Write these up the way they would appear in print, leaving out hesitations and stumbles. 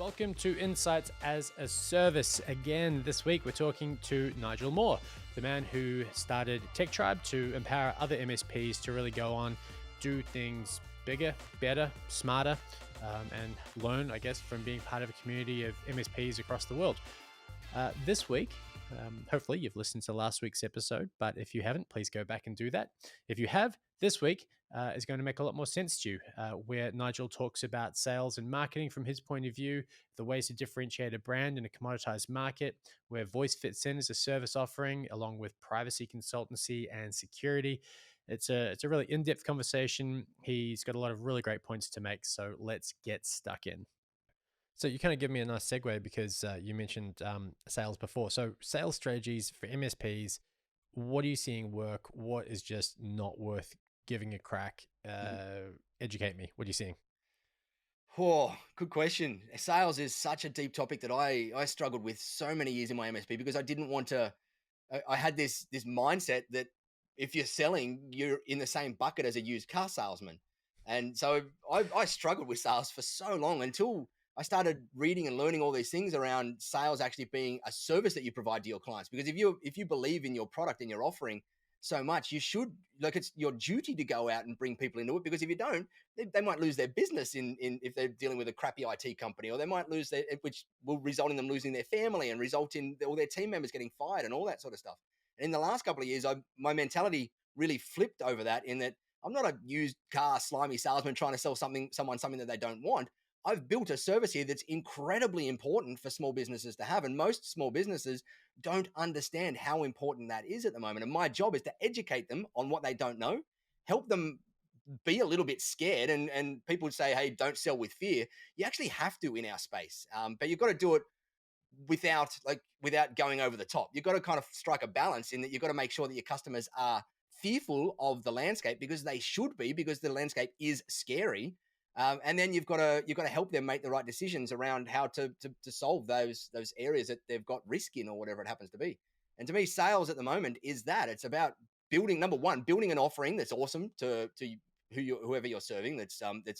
Welcome to Insights as a Service. Again, this week we're talking to Nigel Moore, the man who started Tech Tribe to empower other MSPs to really go on, do things bigger, better, smarter, and learn, I guess, from being part of a community of MSPs across the world. This week, hopefully you've listened to last week's episode, but if you haven't, please go back and do that. If you have, this week is going to make a lot more sense to you, where Nigel talks about sales and marketing from his point of view, the ways to differentiate a brand in a commoditized market, where voice fits in as a service offering, along with privacy consultancy and security. It's a really in-depth conversation. He's got a lot of really great points to make, so let's get stuck in. So you kind of give me a nice segue because you mentioned sales before. So sales strategies for MSPs, what are you seeing work? What is just not worth giving a crack? Educate me. What are you seeing? Oh, good question. Sales is such a deep topic that I struggled with so many years in my MSP because I didn't want to. I had this mindset that if you're selling, you're in the same bucket as a used car salesman, and so I struggled with sales for so long until I started reading and learning all these things around sales actually being a service that you provide to your clients. Because if you believe in your product and your offering so much, you should, like, it's your duty to go out and bring people into it, because if you don't, they might lose their business in if they're dealing with a crappy IT company, or they might lose which will result in them losing their family and result in all their team members getting fired and all that sort of stuff. And in the last couple of years, my mentality really flipped over that, in that I'm not a used car slimy salesman trying to sell someone something that they don't want. I've built a service here that's incredibly important for small businesses to have. And most small businesses don't understand how important that is at the moment. And my job is to educate them on what they don't know, help them be a little bit scared. And people would say, hey, don't sell with fear. You actually have to in our space. But you've got to do it without going over the top. You've got to kind of strike a balance in that you've got to make sure that your customers are fearful of the landscape, because they should be, because the landscape is scary. And then you've got to help them make the right decisions around how to solve those areas that they've got risk in, or whatever it happens to be. And to me, sales at the moment is that. It's about building, number one, building an offering that's awesome to whoever you're serving, that's going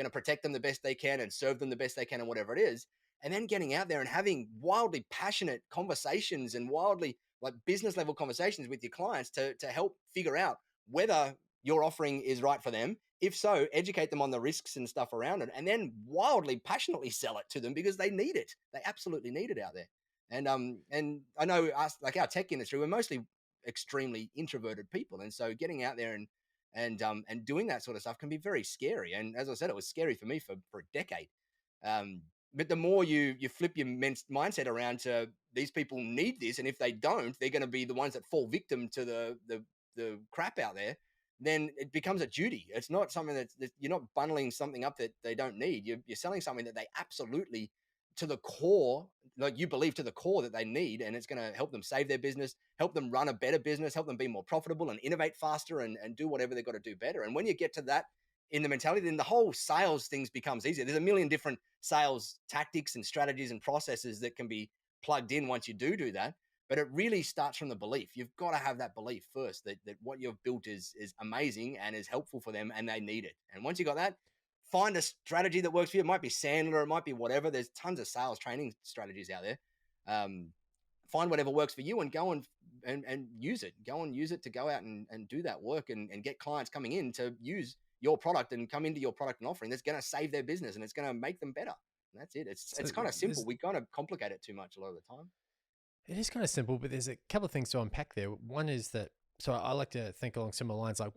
to protect them the best they can and serve them the best they can, and whatever it is. And then getting out there and having wildly passionate conversations and wildly, like, business level conversations with your clients to help figure out whether your offering is right for them. If so, educate them on the risks and stuff around it, and then wildly passionately sell it to them, because they need it. They absolutely need it out there. And I know us, like our tech industry, we're mostly extremely introverted people, and so getting out there and doing that sort of stuff can be very scary. And as I said, it was scary for me for a decade. But the more you flip your mindset around to, these people need this, and if they don't, they're going to be the ones that fall victim to the crap out there, then it becomes a duty. It's not something that you're not bundling something up that they don't need. You're selling something that they absolutely, to the core, like you believe to the core that they need, and it's going to help them save their business, help them run a better business, help them be more profitable and innovate faster and do whatever they've got to do better. And when you get to that in the mentality, then the whole sales things becomes easier. There's a million different sales tactics and strategies and processes that can be plugged in once you do that. But it really starts from the belief. You've got to have that belief first that what you've built is amazing and is helpful for them, and they need it. And once you got that, find a strategy that works for you. It might be Sandler, it might be whatever. There's tons of sales training strategies out there. Find whatever works for you and go and use it. Go and use it to go out and do that work and get clients coming in to use your product and come into your product and offering that's going to save their business and it's going to make them better. And that's it. It's kind of simple. We kind of complicate it too much a lot of the time. It is kind of simple, but there's a couple of things to unpack there. One is that, so I like to think along similar lines, like,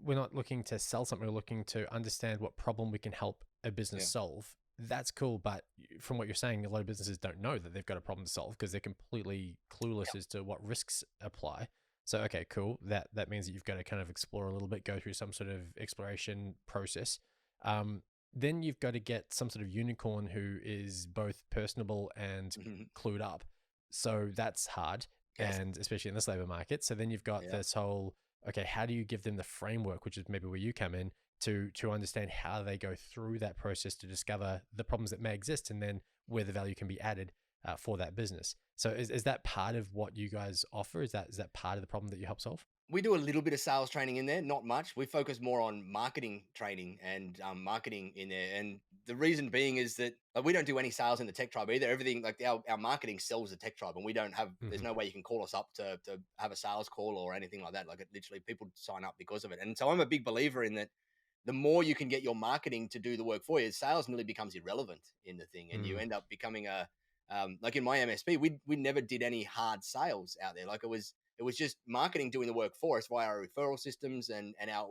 we're not looking to sell something, we're looking to understand what problem we can help a business solve. That's cool, but from what you're saying, a lot of businesses don't know that they've got a problem to solve because they're completely clueless as to what risks apply. So, okay, cool. That means that you've got to kind of explore a little bit, go through some sort of exploration process. Then you've got to get some sort of unicorn who is both personable and clued up. So that's hard, and especially in this labor market. So then you've got this whole, okay, how do you give them the framework, which is maybe where you come in, to understand how they go through that process to discover the problems that may exist and then where the value can be added for that business. So is that part of what you guys offer? Is that part of the problem that you help solve? we do a little bit of sales training in there, not much. We focus more on marketing training and marketing in there. And the reason being is that we don't do any sales in the Tech Tribe either. Everything like our marketing sells the Tech Tribe, and we don't have. There's no way you can call us up to have a sales call or anything like that. Like it literally, people sign up because of it. And so I'm a big believer in that. The more you can get your marketing to do the work for you, sales nearly becomes irrelevant in the thing, and you end up becoming a like in my MSP, we never did any hard sales out there. Like it was just marketing doing the work for us via our referral systems and our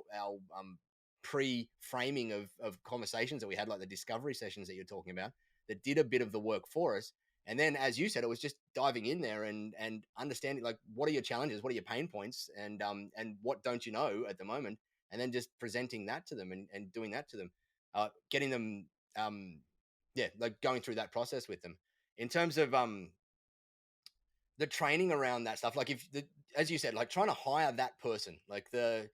pre-framing of conversations that we had, like the discovery sessions that you're talking about, that did a bit of the work for us. And then, as you said, it was just diving in there and understanding, like, what are your challenges, what are your pain points, and what don't you know at the moment, and then just presenting that to them and doing that to them, getting them, like going through that process with them. In terms of the training around that stuff, like as you said, like trying to hire that person, like the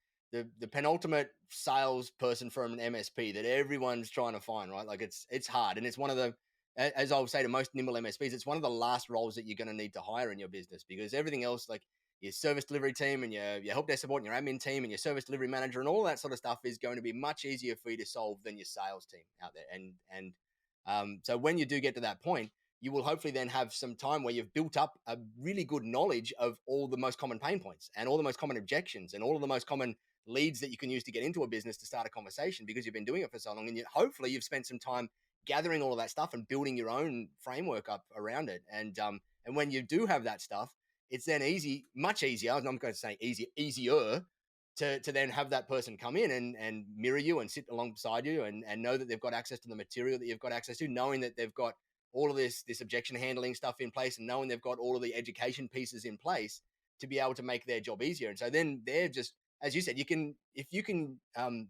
penultimate sales person from an MSP that everyone's trying to find, right? Like it's hard, and it's one of the, as I'll say to most nimble MSPs, it's one of the last roles that you're going to need to hire in your business, because everything else, like your service delivery team and your help desk support and your admin team and your service delivery manager and all that sort of stuff, is going to be much easier for you to solve than your sales team out there. And so when you do get to that point, you will hopefully then have some time where you've built up a really good knowledge of all the most common pain points and all the most common objections and all of the most common leads that you can use to get into a business to start a conversation, because you've been doing it for so long. And hopefully you've spent some time gathering all of that stuff and building your own framework up around it. And when you do have that stuff, it's then much easier. I'm not going to say easier to then have that person come in and mirror you and sit alongside you and know that they've got access to the material that you've got access to, knowing that they've got all of this objection handling stuff in place, and knowing they've got all of the education pieces in place to be able to make their job easier. And so then they're just, as you said, if you can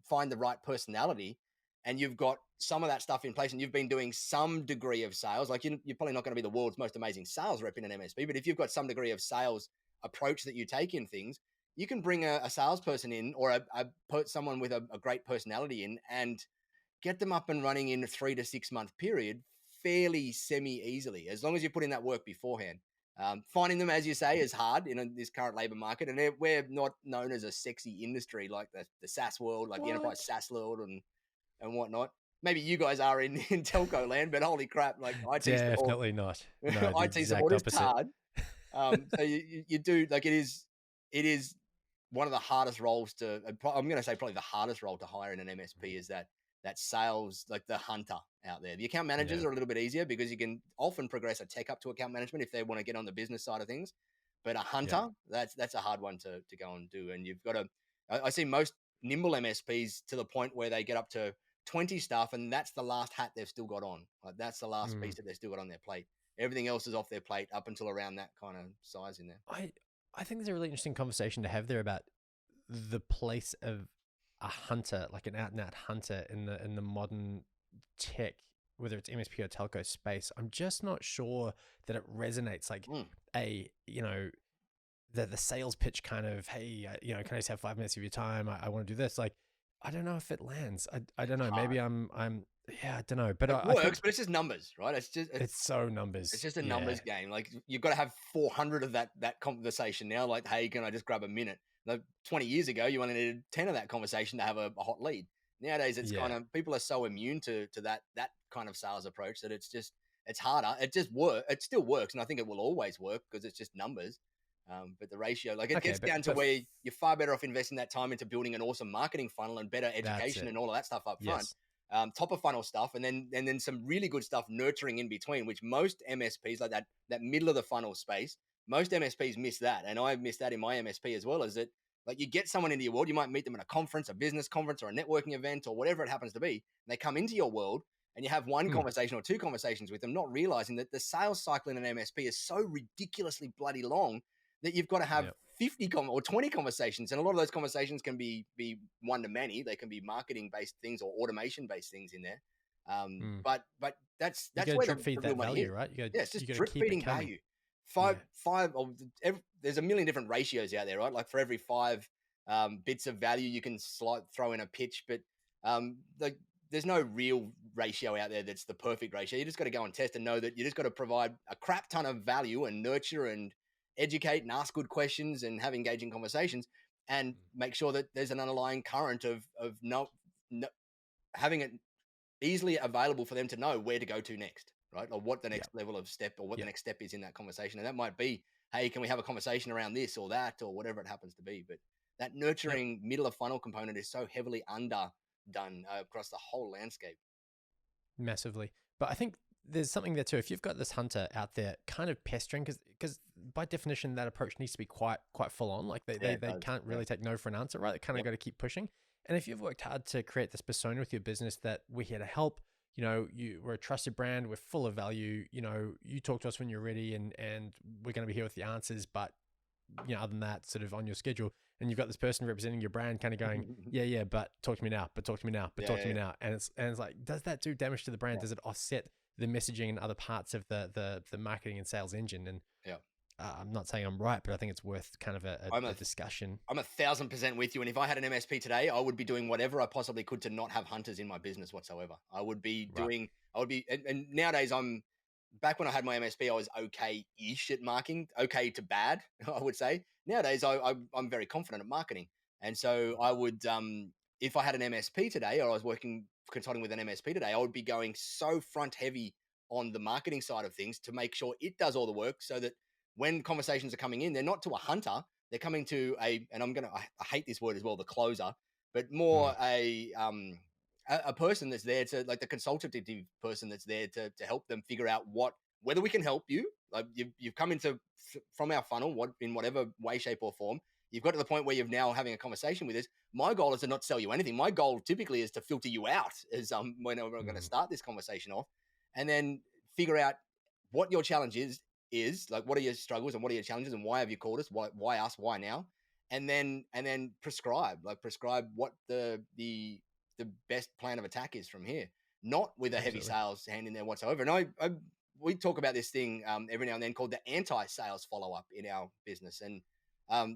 find the right personality, and you've got some of that stuff in place, and you've been doing some degree of sales, like you're probably not going to be the world's most amazing sales rep in an MSP, but if you've got some degree of sales approach that you take in things, you can bring a salesperson in, or someone with a great personality in, and get them up and running in a 3 to 6 month period fairly semi-easily, as long as you put in that work beforehand. Finding them, as you say, is hard in this current labor market, and we're not known as a sexy industry like the SaaS world, like the enterprise SaaS world and whatnot. Maybe you guys are in telco land, but holy crap, like IT definitely not. No, IT support is hard. So you do, like, it is one of the hardest roles to, I'm going to say probably the hardest role to hire in an MSP, is that sales, like the hunter out there. The account managers are a little bit easier, because you can often progress a tech up to account management if they want to get on the business side of things. But a hunter, that's a hard one to go and do. And you've got to, I see most nimble MSPs to the point where they get up to 20 staff, and that's the last hat they've still got on. Like that's the last piece that they've still got on their plate. Everything else is off their plate up until around that kind of size in there. I think there's a really interesting conversation to have there about the place of a hunter, like an out and out hunter in the modern tech, whether it's MSP or telco space. I'm just not sure that it resonates like the sales pitch kind of, hey, can I just have 5 minutes of your time? I want to do this. Like, I don't know if it lands. I don't know. Maybe I'm I don't know. But it works, but it's just numbers, right? It's so numbers. It's just a numbers game. Like you've got to have 400 of that conversation now. Like, hey, can I just grab a minute? Like 20 years ago, you only needed 10 of that conversation to have a hot lead. Nowadays, it's kind of, people are so immune to that kind of sales approach that it's harder. It still works, and I think it will always work because it's just numbers. But the ratio, like it gets down to where you're far better off investing that time into building an awesome marketing funnel and better education and all of that stuff up front. Top of funnel stuff, and then some really good stuff nurturing in between, which most MSPs, like that middle of the funnel space, most MSPs miss that. And I missed that in my MSP as well, is that like you get someone into your world, you might meet them at a conference, a business conference, or a networking event, or whatever it happens to be. And they come into your world and you have one conversation or two conversations with them, not realizing that the sales cycle in an MSP is so ridiculously bloody long that you've got to have 50 or 20 conversations. And a lot of those conversations can be one-to-many. They can be marketing-based things or autheration-based things in there. But that's where drip feed the real that value is. Right? It's just drip feeding value. There's a million different ratios out there, right? Like for every 5 bits of value, you can throw in a pitch, but like there's no real ratio out there that's the perfect ratio. You just got to go and test and know that you just got to provide a crap ton of value and nurture and educate and ask good questions and have engaging conversations. and make sure that there's an underlying current of no, having it easily available for them to know where to go to next, right? Or what the next level of step or what the next step is in that conversation. And that might be, hey, can we have a conversation around this or that or whatever it happens to be? But that nurturing middle of funnel component is so heavily underdone across the whole landscape. Massively. But I think there's something there too. If you've got this hunter out there kind of pestering, because by definition, that approach needs to be quite full on. Like they can't really take no for an answer, right? They kind of got to keep pushing. And if you've worked hard to create this persona with your business that we're here to help, we're a trusted brand, we're full of value, you talk to us when you're ready and we're going to be here with the answers. But, other than that, sort of on your schedule, and you've got this person representing your brand kind of going, but talk to me now, but talk to me now, but talk to me now. And it's like, does that do damage to the brand? Does it offset the messaging and other parts of the marketing and sales engine? And I'm not saying I'm right, but I think it's worth kind of a discussion. I'm 1,000% with you. And if I had an MSP today, I would be doing whatever I possibly could to not have hunters in my business whatsoever. I would be doing, and nowadays back when I had my MSP, I was okay-ish at marketing, okay to bad, I would say. Nowadays, I'm very confident at marketing. And so I would, if I had an MSP today, or I was consulting with an MSP today, I would be going so front heavy on the marketing side of things to make sure it does all the work so that when conversations are coming in, they're not to a hunter, they're coming to I hate this word as well, the closer, but more a person that's there to, like, the consultative person that's there to help them figure out whether we can help you. Like you've come from our funnel, in whatever way, shape, or form. You've got to the point where you're now having a conversation with us. My goal is to not sell you anything. My goal typically is to filter you out as when we're going to start this conversation off, and then figure out what your challenge is like, what are your struggles and what are your challenges and why have you called us? Why us? Why now? And then prescribe what the best plan of attack is from here, not with a heavy sales hand in there whatsoever. And we talk about this thing every now and then called the anti-sales follow-up in our business. And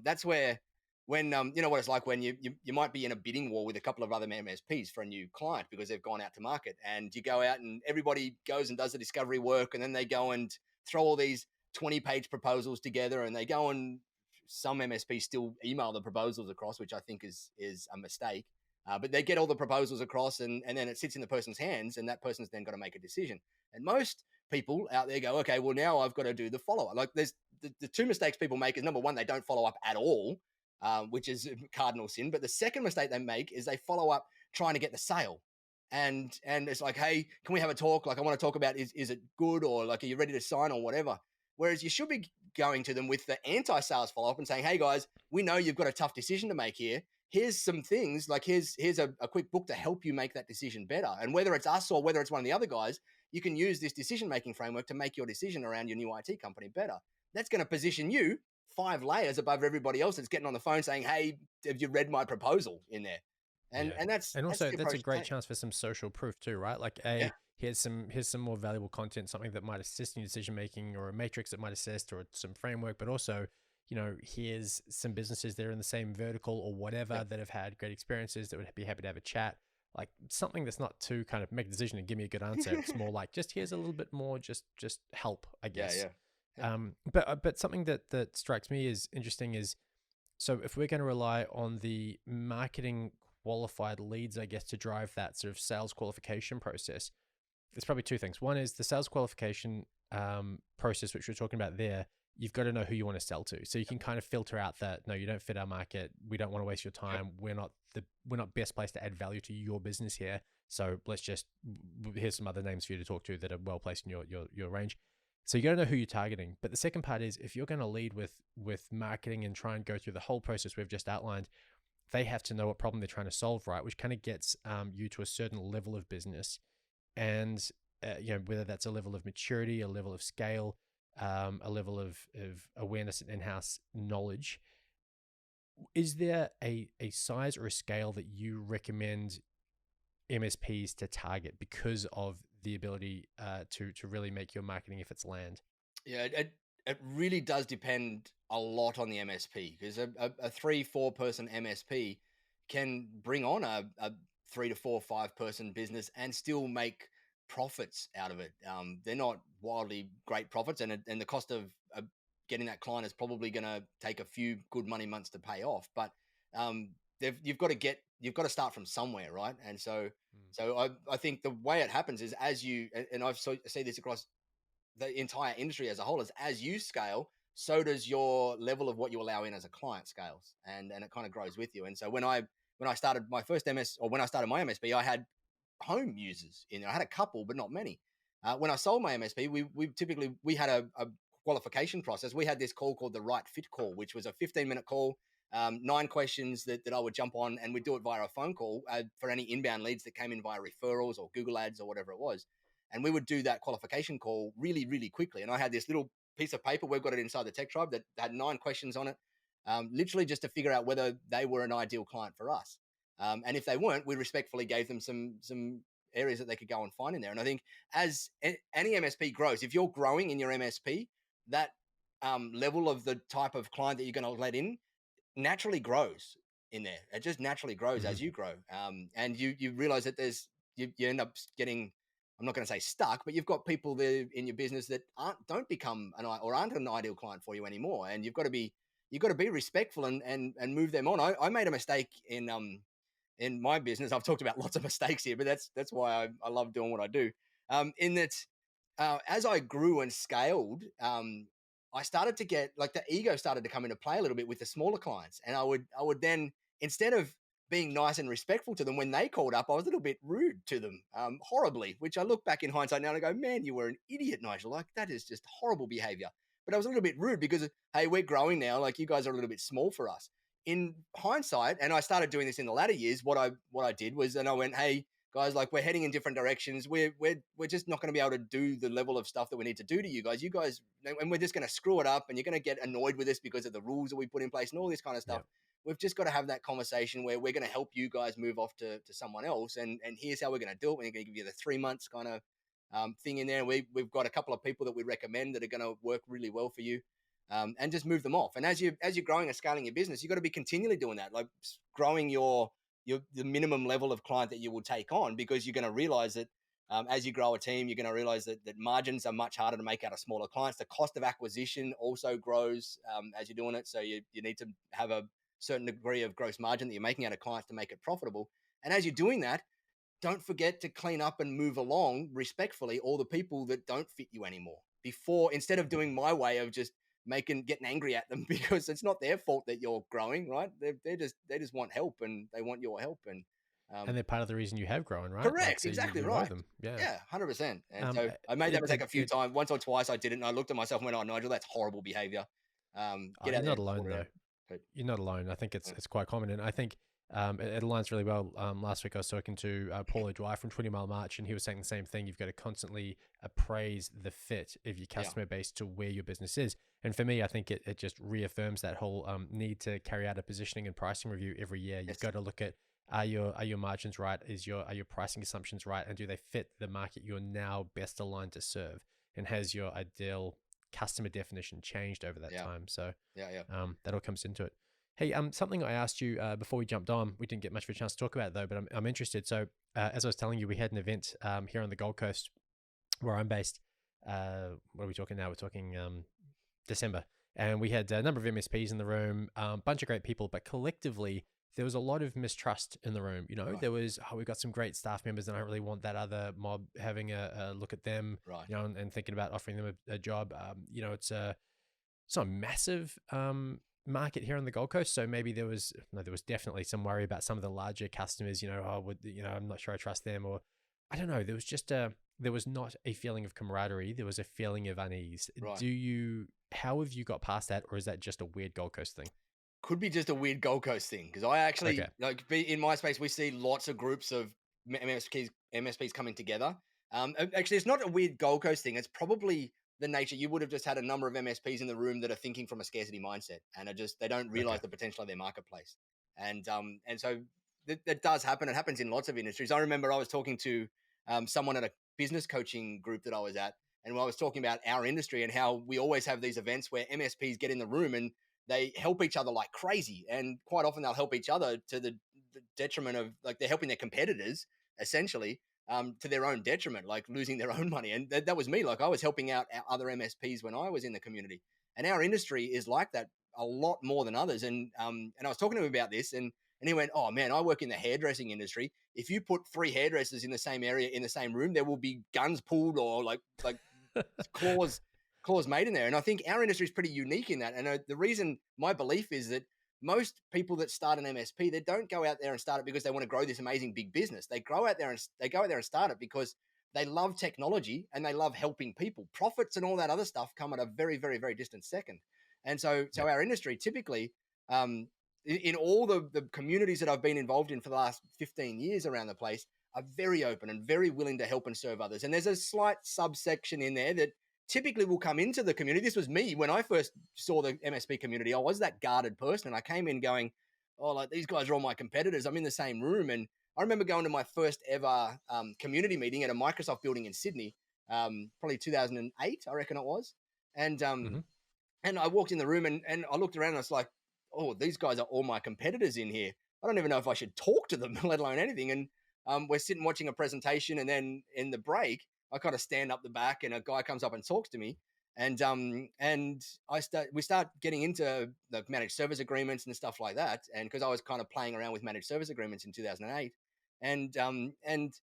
that's where, when you know what it's like when you might be in a bidding war with a couple of other MSPs for a new client because they've gone out to market, and you go out and everybody goes and does the discovery work, and then they go and throw all these 20-page proposals together, and they go and some MSPs still email the proposals across, which I think is a mistake. But they get all the proposals across, and then it sits in the person's hands, and that person's then got to make a decision. And most people out there go, okay, well, now I've got to do the follow-up. Like, there's the two mistakes people make is, number one, they don't follow up at all, which is cardinal sin. But the second mistake they make is they follow up trying to get the sale. And it's like, hey, can we have a talk? Like, I want to talk about, is it good? Or like, are you ready to sign or whatever? Whereas you should be going to them with the anti-sales follow-up and saying, hey guys, we know you've got a tough decision to make here. Here's some things, like here's a quick book to help you make that decision better. And whether it's us or whether it's one of the other guys, you can use this decision-making framework to make your decision around your new IT company better. That's going to position you 5 layers above everybody else that's getting on the phone saying, hey, have you read my proposal in there? And that's also that's a great chance for some social proof too, right? Like here's some more valuable content, something that might assist in your decision making, or a matrix that might assist, or some framework, but also, here's some businesses that are in the same vertical or whatever that have had great experiences that would be happy to have a chat. Like something that's not too kind of make a decision and give me a good answer. It's more like, just here's a little bit more, just help, I guess. But something that strikes me as interesting is, so if we're going to rely on the marketing qualified leads, I guess, to drive that sort of sales qualification process, there's probably 2 things. One is the sales qualification process, which we're talking about there. You've got to know who you want to sell to. So you can kind of filter out that, no, you don't fit our market. We don't want to waste your time. We're not best placed to add value to your business here. So here's some other names for you to talk to that are well placed in your range. So you got to know who you're targeting. But the second part is, if you're going to lead with marketing and try and go through the whole process we've just outlined, they have to know what problem they're trying to solve, right? Which kind of gets you to a certain level of business, and whether that's a level of maturity, a level of scale, a level of awareness and in-house knowledge. Is there a size or a scale that you recommend MSPs to target because of the ability to really make your marketing efforts land? Yeah, it really does depend a lot on the MSP, because a 3-4 person MSP can bring on a 3 to 4, 5 person business and still make profits out of it. They're not wildly great profits, and the cost of getting that client is probably going to take a few good money months to pay off. But you've got to start from somewhere, right? And so I think the way it happens is as you, and I've see this across the entire industry as a whole, is as you scale, so does your level of what you allow in as a client scales, and it kind of grows with you. And so when I started my first when I started my MSP, I had home users in there. I had a couple, but not many. When I sold my MSP, we had a qualification process. We had this call called the right fit call, which was a 15-minute call, 9 questions that I would jump on, and we'd do it via a phone call for any inbound leads that came in via referrals or Google ads or whatever it was. And we would do that qualification call really, really quickly. And I had this little piece of paper, we've got it inside the Tech Tribe, that had 9 questions on it, literally just to figure out whether they were an ideal client for us. And if they weren't, we respectfully gave them some areas that they could go and find in there. And I think as any MSP grows, if you're growing in your MSP, that level of the type of client that you're going to let in naturally grows in there. It just naturally grows as you grow. And you realize that you end up getting, I'm not going to say stuck, but you've got people there in your business that don't become aren't an ideal client for you anymore. And you've got to be respectful and move them on. I made a mistake in my business. I've talked about lots of mistakes here, but that's why I love doing what I do. In that, as I grew and scaled, I started to get like the ego started to come into play a little bit with the smaller clients, and I would then, instead of being nice and respectful to them when they called up, I was a little bit rude to them, horribly. Which I look back in hindsight now and I go, man, you were an idiot, Nigel. Like that is just horrible behavior. But I was a little bit rude because, hey, we're growing now. Like you guys are a little bit small for us. In hindsight, and I started doing this in the latter years, what I did was, and I went, hey guys, like we're heading in different directions. We're just not going to be able to do the level of stuff that we need to do to you guys. You guys, and we're just going to screw it up, and you're going to get annoyed with us because of the rules that we put in place and all this kind of stuff. Yep. We've just got to have that conversation where we're going to help you guys move off to someone else, and here's how we're going to do it. We're going to give you the 3 months kind of thing in there. We've got a couple of people that we recommend that are going to work really well for you. And just move them off. And as you're growing and scaling your business, you've got to be continually doing that, like growing the minimum level of client that you will take on, because you're going to realize that as you grow a team, you're going to realize that margins are much harder to make out of smaller clients. The cost of acquisition also grows as you're doing it. So you need to have a certain degree of gross margin that you're making out of clients to make it profitable. And as you're doing that, don't forget to clean up and move along respectfully all the people that don't fit you anymore. Instead of doing my way of just getting angry at them because it's not their fault that you're growing, right? They just want help, and they want your help, and they're part of the reason you have grown, right? Correct, like, so exactly you right. Them. Yeah, 100%. And so I made that mistake a few times. Once or twice I did it, and I looked at myself and went, "Oh, Nigel, that's horrible behavior." You're not alone though. You're not alone. I think it's quite common, and I think it aligns really well. Last week I was talking to Paul O'Dwyer from 20 Mile March, and he was saying the same thing. You've got to constantly appraise the fit of your customer base to where your business is. And for me, I think it just reaffirms that whole need to carry out a positioning and pricing review every year. You've got to look at, are your margins right? Are your pricing assumptions right? And do they fit the market you're now best aligned to serve? And has your ideal customer definition changed over that time? So that all comes into it. Hey, something I asked you before we jumped on, we didn't get much of a chance to talk about it though, but I'm interested. So as I was telling you, we had an event here on the Gold Coast where I'm based. What are we talking now? We're talking December. And we had a number of MSPs in the room, a bunch of great people, but collectively there was a lot of mistrust in the room. You know, There was, we've got some great staff members and I don't really want that other mob having a look at them, you know, and thinking about offering them a job. You know, it's not a massive market here on the Gold Coast, so maybe there was definitely some worry about some of the larger customers. You know, I'm not sure I trust them, or I don't know. There was just there was not a feeling of camaraderie. There was a feeling of unease. How have you got past that, or is that just a weird Gold Coast thing? Could be just a weird Gold Coast thing, because I actually in my space we see lots of groups of MSPs coming together. Actually, it's not a weird Gold Coast thing. It's probably the nature. You would have just had a number of MSPs in the room that are thinking from a scarcity mindset, and they don't realize the potential of their marketplace. And so that does happen. It happens in lots of industries. I remember I was talking to someone at a business coaching group that I was at, and I was talking about our industry and how we always have these events where MSPs get in the room and they help each other like crazy. And quite often they'll help each other to the detriment of, like, they're helping their competitors essentially to their own detriment, like losing their own money. And that was me. Like, I was helping out other MSPs when I was in the community. And our industry is like that a lot more than others. And I was talking to him about this, and he went, "Oh man, I work in the hairdressing industry. If you put 3 hairdressers in the same area in the same room, there will be guns pulled or like claws made in there." And I think our industry is pretty unique in that. And the reason, my belief is that most people that start an MSP, they don't go out there and start it because they want to grow this amazing big business. They go out there and start it because they love technology and they love helping people. Profits and all that other stuff come at a very, very, very distant second. And so our industry typically, in all the communities that I've been involved in for the last 15 years around the place, are very open and very willing to help and serve others. And there's a slight subsection in there that typically will come into the community. This was me when I first saw the MSP community. I was that guarded person, and I came in going, "Oh, like these guys are all my competitors. I'm in the same room." And I remember going to my first ever community meeting at a Microsoft building in Sydney, probably 2008, I reckon it was. And and I walked in the room and I looked around and I was like, "Oh, these guys are all my competitors in here. I don't even know if I should talk to them, let alone anything." And we're sitting watching a presentation, and then in the break, I kind of stand up the back, and a guy comes up and talks to me, and we start getting into the managed service agreements and stuff like that, and because I was kind of playing around with managed service agreements in 2008, and I'm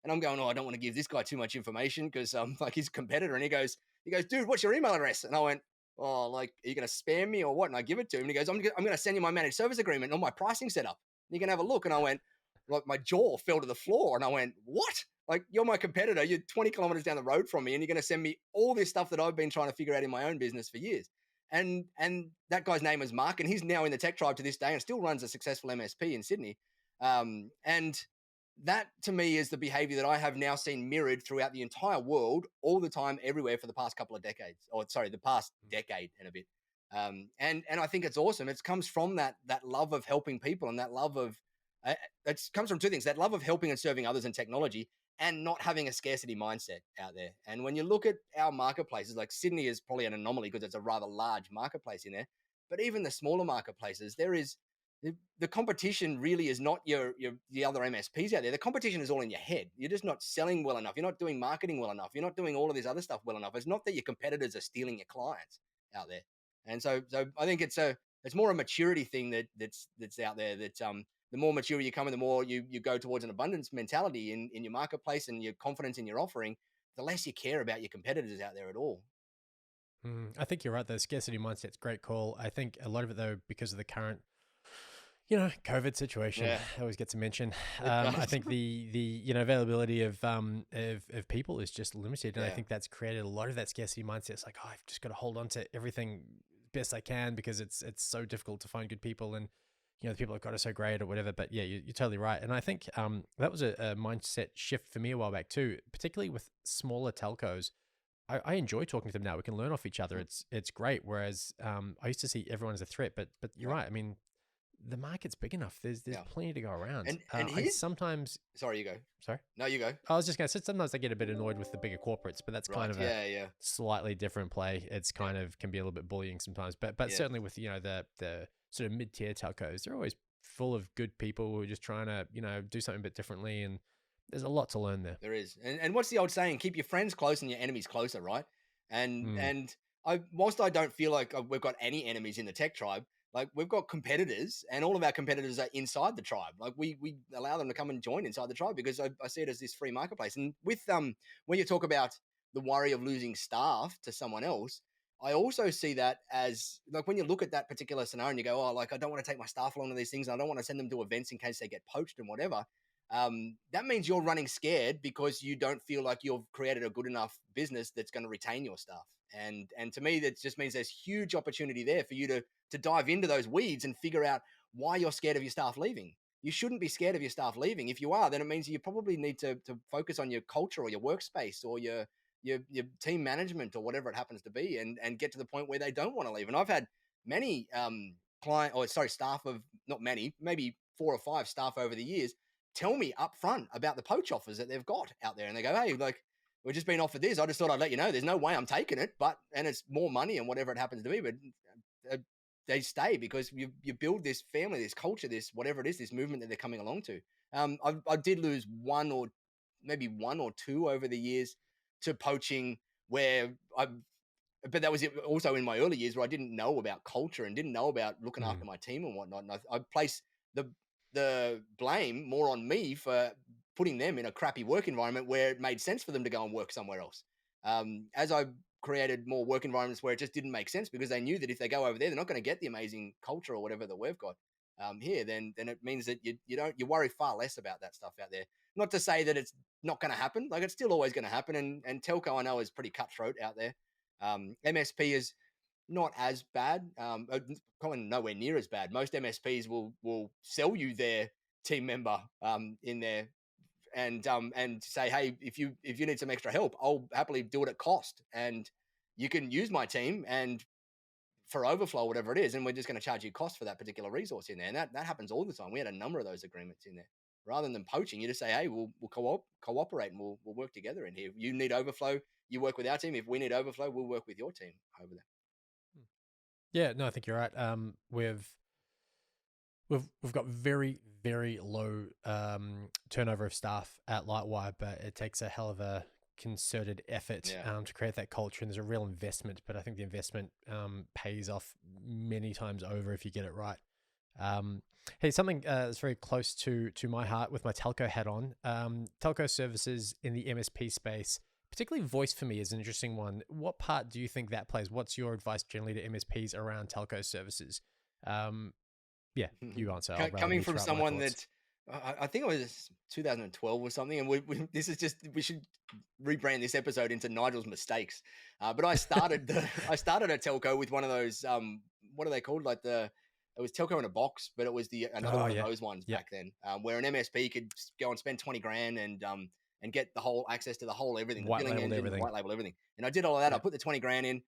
going, "Oh, I don't want to give this guy too much information because like his competitor," and he goes, "Dude, what's your email address?" And I went, "Oh, like, are you going to spam me or what?" And I give it to him, and he goes, I'm going to send you my managed service agreement and all my pricing setup. And you can have a look." And I went, like, my jaw fell to the floor, and I went, "What? Like, you're my competitor. You're 20 kilometers down the road from me, and you're going to send me all this stuff that I've been trying to figure out in my own business for years." And that guy's name is Mark, and he's now in the tech tribe to this day and still runs a successful MSP in Sydney. And that to me is the behavior that I have now seen mirrored throughout the entire world, all the time, everywhere, for the past couple of decades, or sorry, the past decade and a bit. And I think it's awesome. It comes from that love of helping people, and that love of it comes from two things: that love of helping and serving others in technology, and not having a scarcity mindset out there. And when you look at our marketplaces, like Sydney is probably an anomaly because it's a rather large marketplace in there, but even the smaller marketplaces, there is the competition really is not the other MSPs out there. The competition is all in your head. You're just not selling well enough. You're not doing marketing well enough. You're not doing all of this other stuff well enough. It's not that your competitors are stealing your clients out there. And so I think it's more a maturity thing that's out there. That the more mature you come and the more you go towards an abundance mentality in your marketplace and your confidence in your offering, the less you care about your competitors out there at all. I think you're right. The scarcity mindset's a great call. I think a lot of it, though, because of the current COVID situation, always gets a mention. I think the availability of people is just limited, and I think that's created a lot of that scarcity mindset. It's like, oh, I've just got to hold on to everything best I can because it's so difficult to find good people, and the people I've got are so great or whatever. But yeah, you're totally right, and I think that was a mindset shift for me a while back too, particularly with smaller telcos. I enjoy talking to them now. We can learn off each other. It's great. Whereas I used to see everyone as a threat, but you're right. I mean, the market's big enough. There's plenty to go around. And I sometimes. Sorry, you go. Sorry. No, you go. I was just going to say sometimes I get a bit annoyed with the bigger corporates, but that's kind of a slightly different play. It's kind of can be a little bit bullying sometimes, but certainly with the sort of mid-tier telcos, they're always full of good people who are just trying to do something a bit differently, and there's a lot to learn there. There is. And what's the old saying? Keep your friends close and your enemies closer, right? And whilst I don't feel like we've got any enemies in the tech tribe, like we've got competitors, and all of our competitors are inside the tribe. Like we allow them to come and join inside the tribe because I see it as this free marketplace. And with when you talk about the worry of losing staff to someone else, I also see that as like when you look at that particular scenario and you go, "Oh, like I don't want to take my staff along to these things. And I don't want to send them to events in case they get poached and whatever." That means you're running scared because you don't feel like you've created a good enough business that's going to retain your staff. And to me, that just means there's huge opportunity there for you to dive into those weeds and figure out why you're scared of your staff leaving. You shouldn't be scared of your staff leaving. If you are, then it means you probably need to focus on your culture or your workspace or your team management or whatever it happens to be, and get to the point where they don't want to leave. And I've had many staff of, not many, maybe 4 or 5 staff over the years tell me up front about the poach offers that they've got out there. And they go, "Hey, like, we've just been offered this. I just thought I'd let you know. There's no way I'm taking it, and it's more money and whatever it happens to be." But they stay because you build this family, this culture, this whatever it is, this movement that they're coming along to. I did lose one or two over the years to poaching, where but that was it also in my early years where I didn't know about culture and didn't know about looking Mm. after my team and whatnot. And I place the blame more on me for putting them in a crappy work environment where it made sense for them to go and work somewhere else. As I created more work environments where it just didn't make sense because they knew that if they go over there, they're not going to get the amazing culture or whatever that we've got here. Then it means that you worry far less about that stuff out there. Not to say that it's not going to happen. Like it's still always going to happen. And telco I know is pretty cutthroat out there. MSP is not as bad, probably nowhere near as bad. Most MSPs will sell you their team member in there and say, hey, if you need some extra help, I'll happily do it at cost, and you can use my team and for overflow, whatever it is, and we're just going to charge you cost for that particular resource in there. And that happens all the time. We had a number of those agreements in there. Rather than poaching, you just say, hey, we'll cooperate and we'll work together in here. If you need overflow, you work with our team. If we need overflow, we'll work with your team over there. Yeah, no, I think you're right. We've got very low turnover of staff at Lightwire, but it takes a hell of a concerted effort to create that culture, and there's a real investment. But I think the investment pays off many times over if you get it right. Hey, something that's very close to my heart with my telco hat on. Telco services in the MSP space, particularly voice for me, is an interesting one. What part do you think that plays? What's your advice generally to MSPs around telco services? Yeah, you answer. Coming from someone that I think it was 2012 or something, and this is just we should rebrand this episode into Nigel's mistakes. But I started I started a telco with one of those what are they called? Like it was telco in a box, but it was another one of those ones back then, where an MSP could go and spend 20 grand and get the whole access to the whole everything, the billing engine, the white label everything. And I did all of that. I put the 20 grand in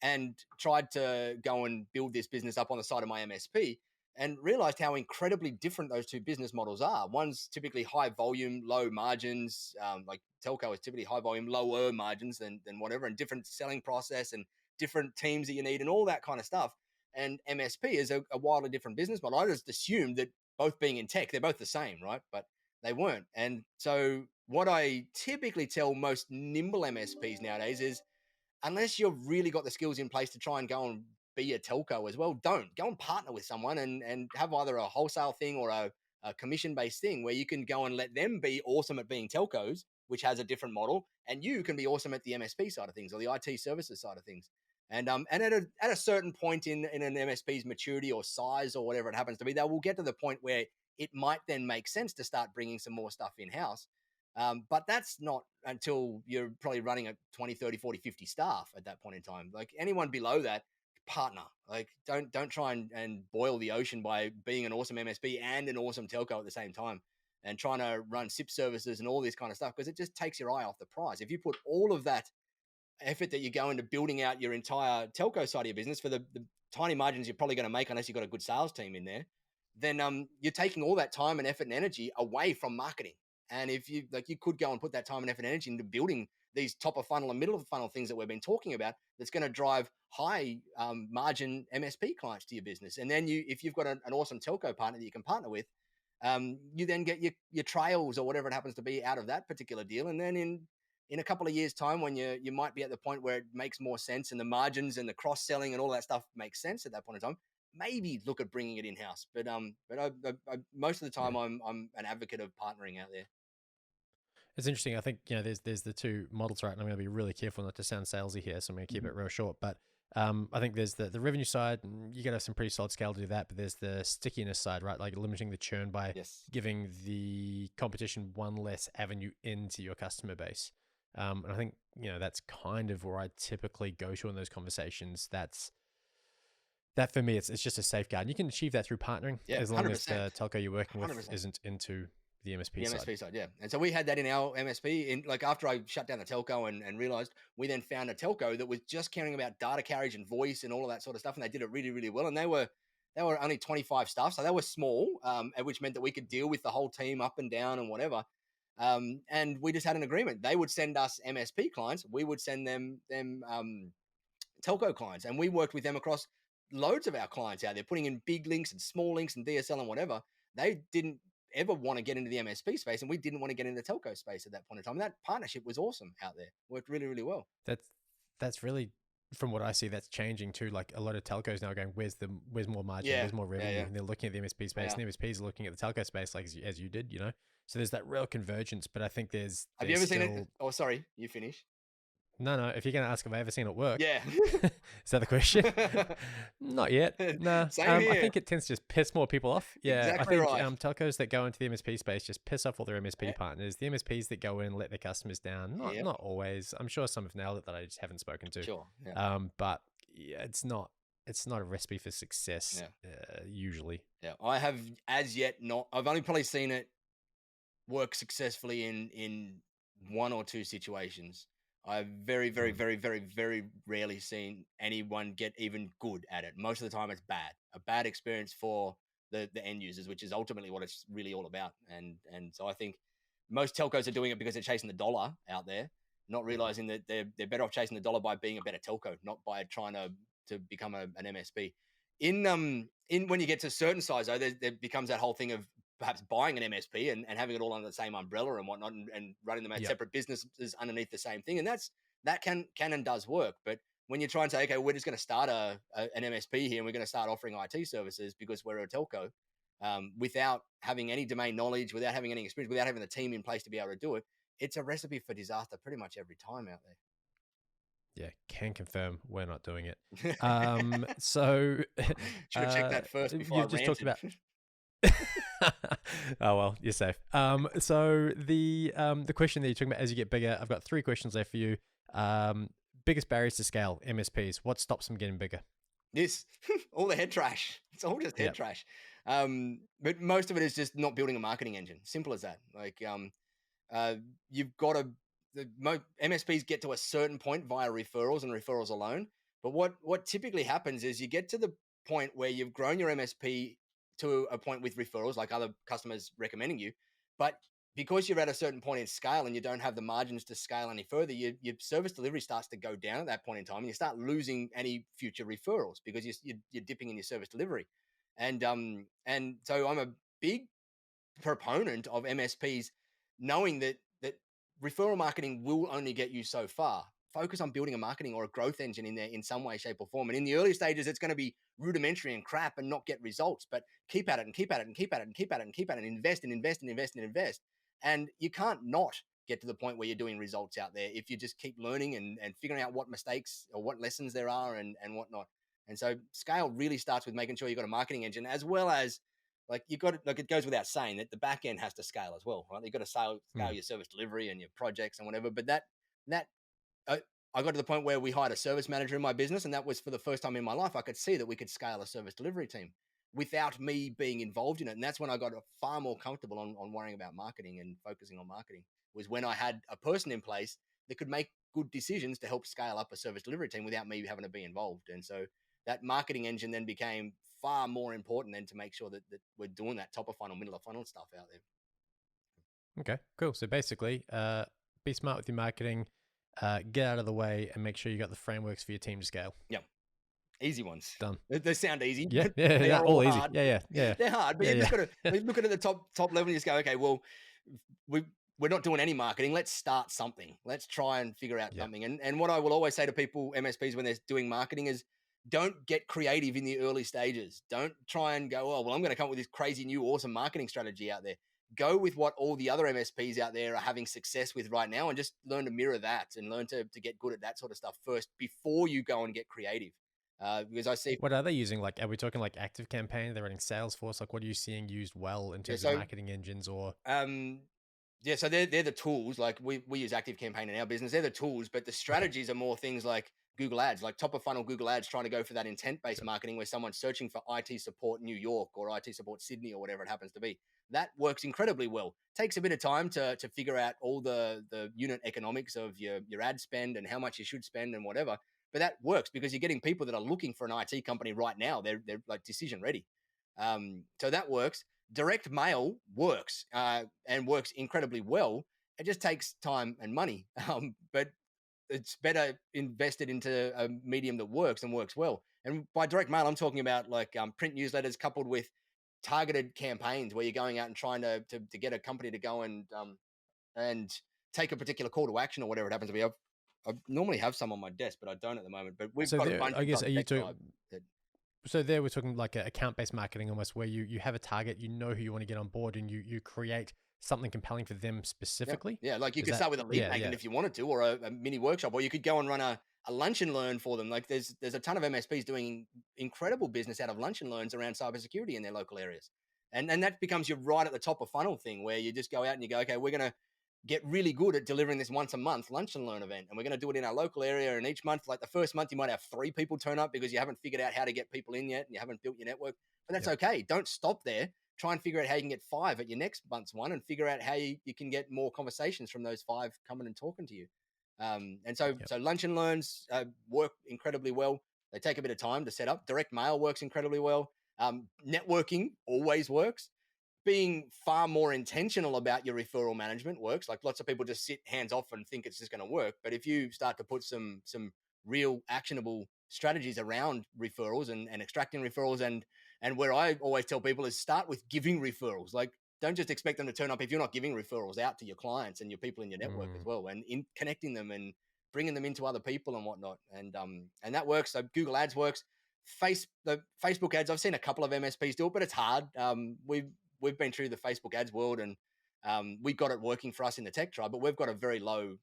and tried to go and build this business up on the side of my MSP and realized how incredibly different those two business models are. One's typically high volume, low margins. Like telco is typically high volume, lower margins than whatever, and different selling process and different teams that you need and all that kind of stuff. And MSP is a wildly different business model. I just assumed that both being in tech, they're both the same, right? But they weren't. And so what I typically tell most nimble MSPs nowadays is, unless you've really got the skills in place to try and go and be a telco as well, don't go and partner with someone and have either a wholesale thing or a commission-based thing where you can go and let them be awesome at being telcos, which has a different model, and you can be awesome at the MSP side of things or the IT services side of things. And at a certain point in an MSP's maturity or size or whatever it happens to be, they will get to the point where it might then make sense to start bringing some more stuff in-house. But that's not until you're probably running at 20, 30, 40, 50 staff at that point in time. Like anyone below that, partner. Like don't try and boil the ocean by being an awesome MSP and an awesome telco at the same time and trying to run SIP services and all this kind of stuff, because it just takes your eye off the prize. If you put all of that effort that you go into building out your entire telco side of your business for the tiny margins you're probably going to make unless you've got a good sales team in there, then you're taking all that time and effort and energy away from marketing. And if you you could go and put that time and effort and energy into building these top of funnel and middle of the funnel things that we've been talking about, that's going to drive high margin MSP clients to your business. And then if you've got an awesome telco partner that you can partner with, you then get your trails or whatever it happens to be out of that particular deal. And then in a couple of years' time, when you might be at the point where it makes more sense and the margins and the cross selling and all that stuff makes sense at that point in time, maybe look at bringing it in house. But I, most of the time, I'm an advocate of partnering out there. It's interesting. I think, there's the two models, right? And I'm going to be really careful not to sound salesy here, so I'm going to keep it real short. But I think there's the revenue side, and you got to have some pretty solid scale to do that. But there's the stickiness side, right? Like limiting the churn by giving the competition one less avenue into your customer base. And I think, that's kind of where I typically go to in those conversations. That for me, it's just a safeguard. And you can achieve that through partnering, as long 100%. As the telco you're working with 100%. Isn't into the MSP side, yeah. And so we had that in our MSP. After I shut down the telco and realized, we then found a telco that was just caring about data carriage and voice and all of that sort of stuff, and they did it really, really well. And they were only 25 staff, so they were small, which meant that we could deal with the whole team up and down and whatever. And we just had an agreement. They would send us MSP clients, we would send them telco clients, and we worked with them across loads of our clients out there, putting in big links and small links and DSL and whatever. They didn't ever want to get into the MSP space, and we didn't want to get into the telco space at that point in time. And that partnership was awesome out there. Worked really, really well. That's really from what I see, that's changing too. Like a lot of telcos now are going, where's more margin, Yeah, where's more revenue? yeah. And they're looking at the MSP space, Yeah. and the MSPs are looking at the telco space, like as you did, So there's that real convergence, but I think there's Have you ever seen it? still Oh, sorry, you finish. no. If you're gonna ask if I ever seen it work, Yeah. is that the question? Not yet. Nah. Same I here. think it tends to just piss more people off. Yeah, I Exactly think right. telcos that go into the MSP space just piss off all their MSP Yeah. partners. The MSPs that go in let their customers down. Yep. Not always. I'm sure some have nailed it that I just haven't spoken to. Sure. Yeah. But yeah, it's not a recipe for success. Usually. Yeah. I have as yet not. I've only probably seen it work successfully in one or two situations. I've very, very, very, very, very rarely seen anyone get even good at it. Most of the time, it's bad. A bad experience for the end users, which is ultimately what it's really all about. And so I think most telcos are doing it because they're chasing the dollar out there, not realizing that they're better off chasing the dollar by being a better telco, not by trying to become an MSP. In when you get to a certain size, though, there becomes that whole thing of perhaps buying an MSP and having it all under the same umbrella and whatnot, and running them as separate businesses underneath the same thing. And that can and does work. But when you try and say, okay, we're just going to start an MSP here and we're going to start offering IT services because we're a telco, without having any domain knowledge, without having any experience, without having the team in place to be able to do it, it's a recipe for disaster pretty much every time out there. Yeah, can confirm we're not doing it. So should have checked that first before you just talked about. Oh well, you're safe. So the question that you're talking about as you get bigger, I've got 3 questions there for you. Biggest barriers to scale, MSPs. What stops them getting bigger? This all the head trash. It's all just head trash. But most of it is just not building a marketing engine. Simple as that. Like you've got to. MSPs get to a certain point via referrals and referrals alone. But what typically happens is you get to the point where you've grown your MSP to a point with referrals, like other customers recommending you, but because you're at a certain point in scale and you don't have the margins to scale any further, your service delivery starts to go down at that point in time, and you start losing any future referrals because you're dipping in your service delivery. And so I'm a big proponent of MSPs knowing that referral marketing will only get you so far. Focus on building a marketing or a growth engine in there in some way, shape, or form. And in the early stages, it's going to be rudimentary and crap and not get results. But keep at it and keep at it and keep at it and keep at it and keep at it and invest and invest and invest and invest. And you can't not get to the point where you're doing results out there if you just keep learning and figuring out what mistakes or what lessons there are and whatnot. And so scale really starts with making sure you've got a marketing engine, as well as like you got like it goes without saying that the back end has to scale as well, right? You've got to scale your service delivery and your projects and whatever. But that I got to the point where we hired a service manager in my business, and that was for the first time in my life I could see that we could scale a service delivery team without me being involved in it. And that's when I got far more comfortable on worrying about marketing and focusing on marketing, was when I had a person in place that could make good decisions to help scale up a service delivery team without me having to be involved. And so that marketing engine then became far more important than to make sure that we're doing that top of funnel, middle of funnel stuff out there. Okay, cool. So basically, be smart with your marketing, get out of the way, and make sure you got the frameworks for your team to scale. Yeah. Easy ones. Done. They sound easy. Yeah, they are all easy. Hard. Yeah. They're hard, but you just got to look at it at the top level and just go, okay, well, we're not doing any marketing. Let's start something. Let's try and figure out something. And what I will always say to people, MSPs, when they're doing marketing is, don't get creative in the early stages. Don't try and go, oh, well, I'm going to come up with this crazy new awesome marketing strategy out there. Go with what all the other MSPs out there are having success with right now, and just learn to mirror that and learn to get good at that sort of stuff first before you go and get creative. Because I see. What are they using? Like, are we talking like Active Campaign? They're running Salesforce. Like, what are you seeing used well in terms of marketing engines or? So they're the tools. Like we use Active Campaign in our business. They're the tools, but the strategies are more things like Google Ads, like top of funnel Google Ads, trying to go for that intent-based marketing where someone's searching for IT support New York or IT support Sydney or whatever it happens to be. That works incredibly well. Takes a bit of time to figure out all the unit economics of your ad spend and how much you should spend and whatever. But that works because you're getting people that are looking for an IT company right now. They're like decision ready. So that works. Direct mail works and works incredibly well. It just takes time and money. But it's better invested into a medium that works and works well. And by direct mail, I'm talking about like print newsletters coupled with targeted campaigns where you're going out and trying to get a company to go and take a particular call to action or whatever it happens to be. I normally have some on my desk, but I don't at the moment. But we've So got a there, bunch I of guess, are you tech doing? tribe that, So there, we're talking like a account-based marketing almost, where you have a target, you know who you want to get on board, and you create something compelling for them yeah, specifically. yeah. Like you Is could that? start with a lead Yeah, magnet yeah, if you wanted to, or a mini workshop, or you could go and run a lunch and learn for them. Like there's a ton of MSPs doing incredible business out of lunch and learns around cybersecurity in their local areas, and that becomes your right at the top of funnel thing where you just go out and you go, okay, we're gonna get really good at delivering this once a month lunch and learn event, and we're going to do it in our local area. And each month, like the first month, you might have 3 people turn up because you haven't figured out how to get people in yet and you haven't built your network, but that's yeah. okay. Don't stop there. Try and figure out how you can get 5 at your next month's one, and figure out how you can get more conversations from those 5 coming and talking to you. And so Yep. so lunch and learns work incredibly well. They take a bit of time to set up. Direct mail works incredibly well. Networking always works. Being far more intentional about your referral management works. Like lots of people just sit hands off and think it's just going to work. But if you start to put some real actionable strategies around referrals and extracting referrals, and where I always tell people is start with giving referrals. Like don't just expect them to turn up if you're not giving referrals out to your clients and your people in your network as Mm. well, and in connecting them and bringing them into other people and whatnot. And that works. So Google Ads works. The Facebook ads, I've seen a couple of MSPs do it, but it's hard. We've been through the Facebook ads world, and we got it working for us in the tech tribe, but we've got a very low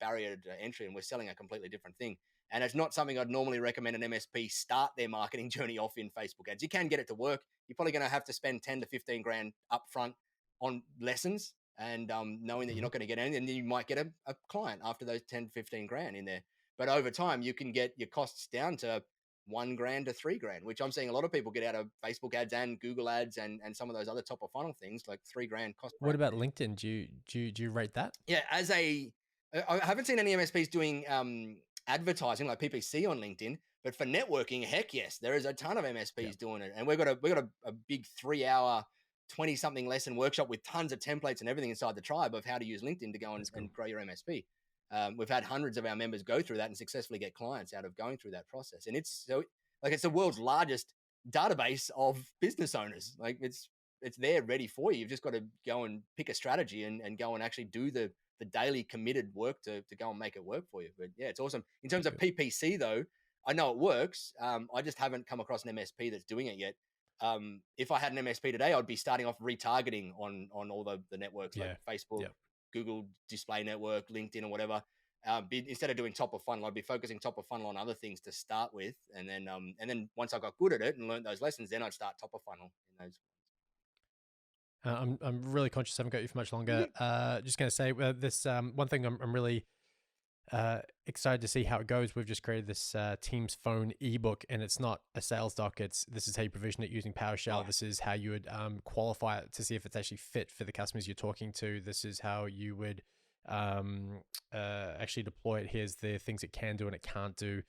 barrier to entry, and we're selling a completely different thing. And it's not something I'd normally recommend an MSP start their marketing journey off in Facebook ads. You can get it to work. You're probably going to have to spend 10 to 15 grand upfront on lessons, and knowing that you're Mhm. not going to get any, and then you might get a client after those 10, 15 grand in there. But over time, you can get your costs down to 1 grand to 3 grand, which I'm seeing a lot of people get out of Facebook ads and Google ads and some of those other top of funnel things, like 3 grand cost per What about acquisition. LinkedIn? Do you rate that? Yeah, I haven't seen any MSPs doing advertising like PPC on LinkedIn, but for networking, heck yes, there is a ton of Yeah, MSPs doing it, and we got a big 3 hour 20 something lesson workshop with tons of templates and everything inside the tribe of how to use LinkedIn to go that's cool. and grow your MSP. We've had hundreds of our members go through that and successfully get clients out of going through that process. And it's so like it's the world's largest database of business owners. Like it's there ready for you. You've just got to go and pick a strategy and go and actually do the daily committed work to go and make it work for you. But yeah, it's awesome. In terms of Good. PPC though, I know it works. I just haven't come across an MSP that's doing it yet. If I had an MSP today, I'd be starting off retargeting on all the networks like Yeah, Facebook, yeah. Google Display Network, LinkedIn, or whatever. Instead of doing top of funnel, I'd be focusing top of funnel on other things to start with, and then once I got good at it and learned those lessons, then I'd start top of funnel in those. I'm really conscious I haven't got you for much longer. Just going to say this one thing I'm really excited to see how it goes. We've just created this Teams phone ebook, and it's not a sales doc. This is how you provision it using PowerShell. Right. This is how you would qualify it to see if it's actually fit for the customers you're talking to. This is how you would actually deploy it. Here's the things it can do and it can't do.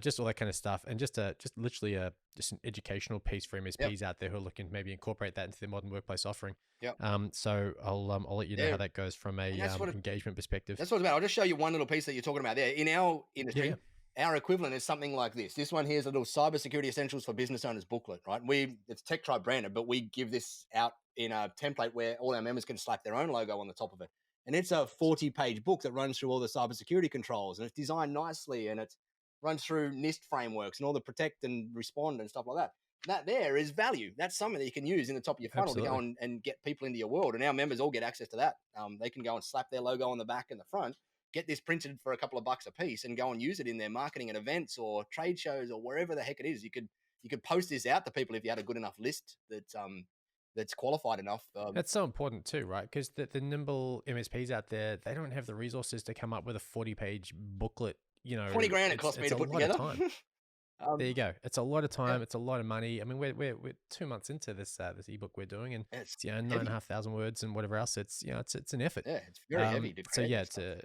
Just all that kind of stuff, and just literally just an educational piece for Yep. MSPs out there who are looking to maybe incorporate that into their modern workplace offering. Yep. So I'll let you know Yeah. how that goes from a And engagement perspective. that's what it's about. I'll just show you one little piece that you're talking about there. In our Yeah, yeah. industry, our equivalent is something like this. This one here is a little cybersecurity essentials for business owners booklet, right? It's Tech Tribe branded, but we give this out in a template where all our members can slap their own logo on the top of it. And it's a 40-page book that runs through all the cybersecurity controls, and it's designed nicely, and it runs through NIST frameworks and all the protect and respond and stuff like that. That there is value. That's something that you can use in the top of your funnel to go Absolutely. and get people into your world. And our members all get access to that. They can go and slap their logo on the back and the front, get this printed for a couple of bucks a piece, and go and use it in their marketing at events or trade shows or wherever the heck it is. You could post this out to people if you had a good enough list that's qualified enough. That's so important too, right? Because the nimble MSPs out there, they don't have the resources to come up with a 40-page booklet. 20 grand it cost me it's to a put lot of together. time. There you go. It's a lot of Yeah, time. It's a lot of money. I mean, we're 2 months into this ebook we're doing, and it's it's 9,500 words and whatever else. It's an effort. yeah, it's very heavy to So create yeah, that stuff.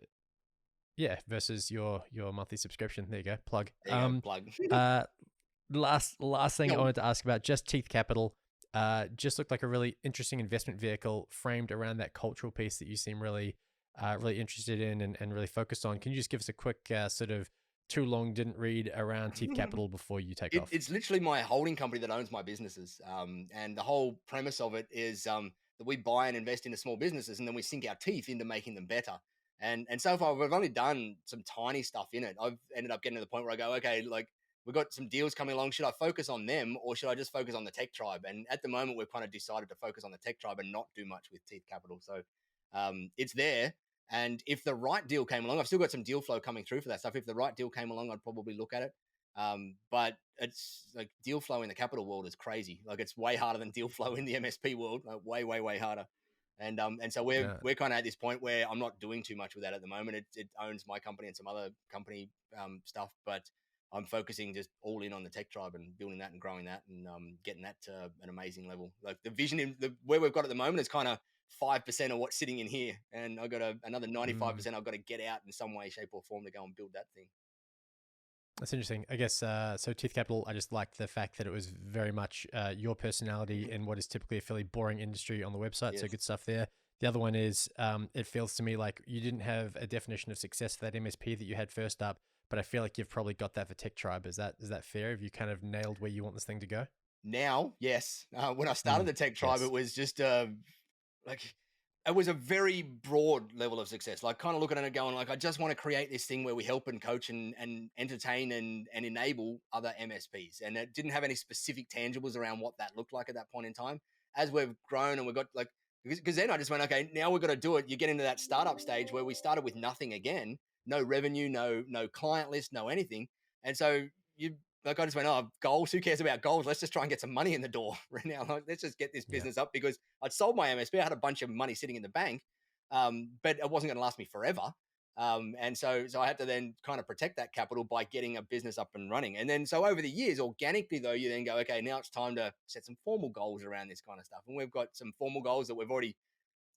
yeah, versus your monthly subscription. There you go. Plug. There you go, plug. Uh, last thing I Yo, wanted to ask about, just Teeth Capital. Just looked like a really interesting investment vehicle framed around that cultural piece that you seem really really interested in and really focused on. Can you just give us a quick sort of too long didn't read around Teeth Capital before you take off? it's literally my holding company that owns my businesses. And the whole premise of it is that we buy and invest into small businesses, and then we sink our teeth into making them better. And so far, we've only done some tiny stuff in it. I've ended up getting to the point where I go, okay, like we've got some deals coming along. Should I focus on them or should I just focus on the tech tribe? And at the moment, we've kind of decided to focus on the tech tribe and not do much with Teeth Capital. So it's there. And if the right deal came along, I've still got some deal flow coming through for that stuff. If the right deal came along, I'd probably look at it. But it's like deal flow in the capital world is crazy. Like it's way harder than deal flow in the MSP world. Like way harder. And so we're kind of at this point where I'm not doing too much with that at the moment. It owns my company and some other company stuff, but I'm focusing just all in on the tech tribe and building that and growing that and getting that to an amazing level. Like the vision in where we've got at the moment is kind of 5% of what's sitting in here, and I've got another 95% I've got to get out in some way, shape, or form to go and build that thing. That's interesting. I guess, so Teeth Capital, I just liked the fact that it was very much your personality in what is typically a fairly boring industry on the website. Yes. So good stuff there. The other one is, it feels to me like you didn't have a definition of success for that MSP that you had first up, but I feel like you've probably got that for Tech Tribe. Is that fair? Have you kind of nailed where you want this thing to go? Now, yes. When I started the Tech Tribe, yes. It was just like it was a very broad level of success. Like kind of looking at it going like, I just want to create this thing where we help and coach and entertain and enable other MSPs. And it didn't have any specific tangibles around what that looked like at that point in time. As we've grown and we've got like, because then I just went, okay, now we've got to do it. You get into that startup stage where we started with nothing again, no revenue, no client list, no anything. And so I just went, oh, goals, who cares about goals? Let's just try and get some money in the door right now. Like, let's just get this business up, because I'd sold my MSP. I had a bunch of money sitting in the bank, but it wasn't going to last me forever. And so I had to then kind of protect that capital by getting a business up and running. And then so over the years, organically though, you then go, okay, now it's time to set some formal goals around this kind of stuff. And we've got some formal goals that we've already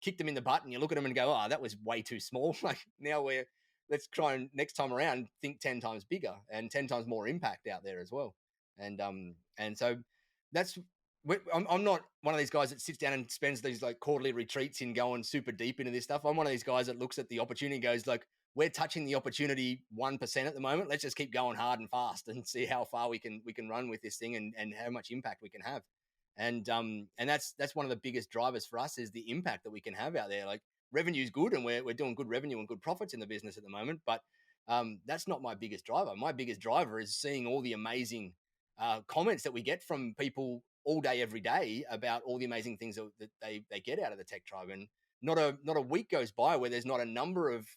kicked them in the butt, and you look at them and go, oh, that was way too small. Like now let's try and next time around think 10 times bigger and 10 times more impact out there as well. And so that's, I'm not one of these guys that sits down and spends these like quarterly retreats in going super deep into this stuff. I'm one of these guys that looks at the opportunity and goes like, we're touching the opportunity 1% at the moment. Let's just keep going hard and fast and see how far we can run with this thing and how much impact we can have. And that's one of the biggest drivers for us is the impact that we can have out there. Like revenue is good and we're doing good revenue and good profits in the business at the moment, but that's not my biggest driver. My biggest driver is seeing all the amazing comments that we get from people all day, every day about all the amazing things that they get out of the Tech Tribe. And not a week goes by where there's not a number of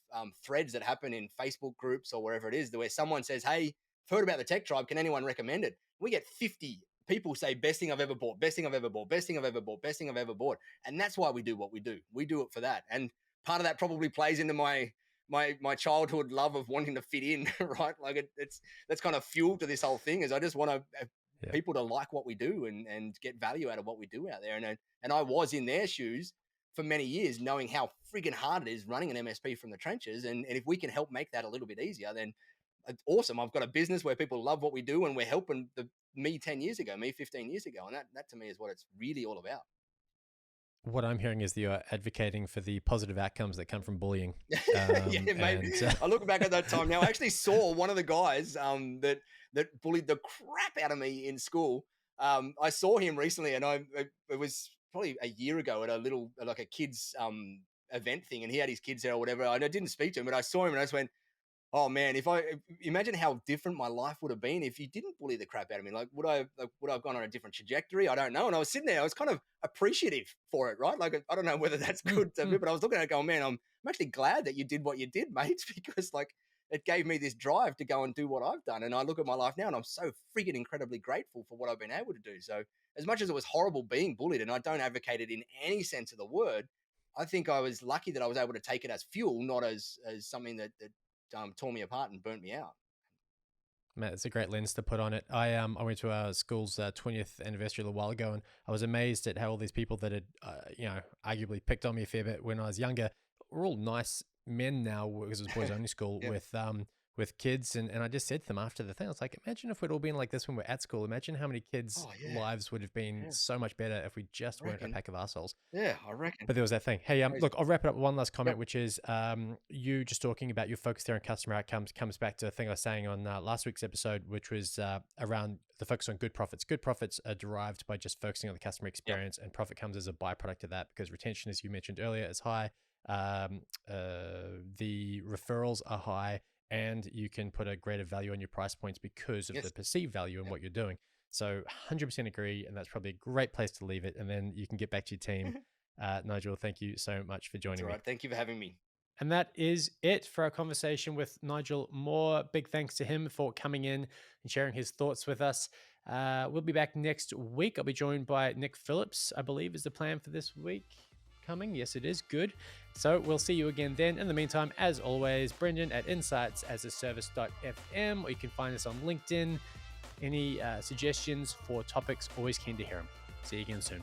threads that happen in Facebook groups or wherever it is where someone says, hey, I've heard about the Tech Tribe. Can anyone recommend it? We get 50 people say, best thing I've ever bought, best thing I've ever bought, best thing I've ever bought, best thing I've ever bought. And that's why we do what we do. We do it for that. And part of that probably plays into my childhood love of wanting to fit in, right? Like that's kind of fuel to this whole thing is I just want people to like what we do and get value out of what we do out there. And I was in their shoes for many years, knowing how friggin' hard it is running an MSP from the trenches. And if we can help make that a little bit easier, then it's awesome. I've got a business where people love what we do and we're helping me 10 years ago, me 15 years ago. And that to me is what it's really all about. What I'm hearing is that you're advocating for the positive outcomes that come from bullying. Yeah, maybe. I look back at that time now. I actually saw one of the guys that bullied the crap out of me in school. I saw him recently, and it was probably a year ago at a little like a kids event thing, and he had his kids there or whatever. I didn't speak to him, but I saw him and I just went, oh man, if imagine how different my life would have been if you didn't bully the crap out of me. Like, would I have gone on a different trajectory? I don't know. And I was sitting there, I was kind of appreciative for it, right? Like, I don't know whether that's good to me, but I was looking at it going, man, I'm actually glad that you did what you did, mate, because like it gave me this drive to go and do what I've done. And I look at my life now and I'm so freaking incredibly grateful for what I've been able to do. So as much as it was horrible being bullied, and I don't advocate it in any sense of the word, I think I was lucky that I was able to take it as fuel, not as something that tore me apart and burnt me out. Matt, it's a great lens to put on it. I went to our school's 20th anniversary a little while ago, and I was amazed at how all these people that had, arguably picked on me a fair bit when I was younger, were all nice men now, because it was boys only school with kids. And I just said to them after the thing, I was like, imagine if we'd all been like this when we're at school. Imagine how many kids' lives would have been so much better if we just weren't a pack of assholes. Yeah, I reckon. But there was that thing. Hey, look, I'll wrap it up with one last comment, which is you just talking about your focus there on customer outcomes comes back to a thing I was saying on last week's episode, which was around the focus on good profits. Good profits are derived by just focusing on the customer experience, and profit comes as a byproduct of that, because retention, as you mentioned earlier, is high. the referrals are high, and you can put a greater value on your price points because of the perceived value in what you're doing. So 100% agree, and that's probably a great place to leave it. And then you can get back to your team. Nigel, thank you so much for joining me. Thank you for having me. And that is it for our conversation with Nigel Moore. Big thanks to him for coming in and sharing his thoughts with us. We'll be back next week. I'll be joined by Nick Phillips, I believe is the plan for this week coming. Yes, it is. Good. So we'll see you again then. In the meantime, as always, Brendan at insightsasaservice.fm, or you can find us on LinkedIn. Any suggestions for topics, always keen to hear them. See you again soon.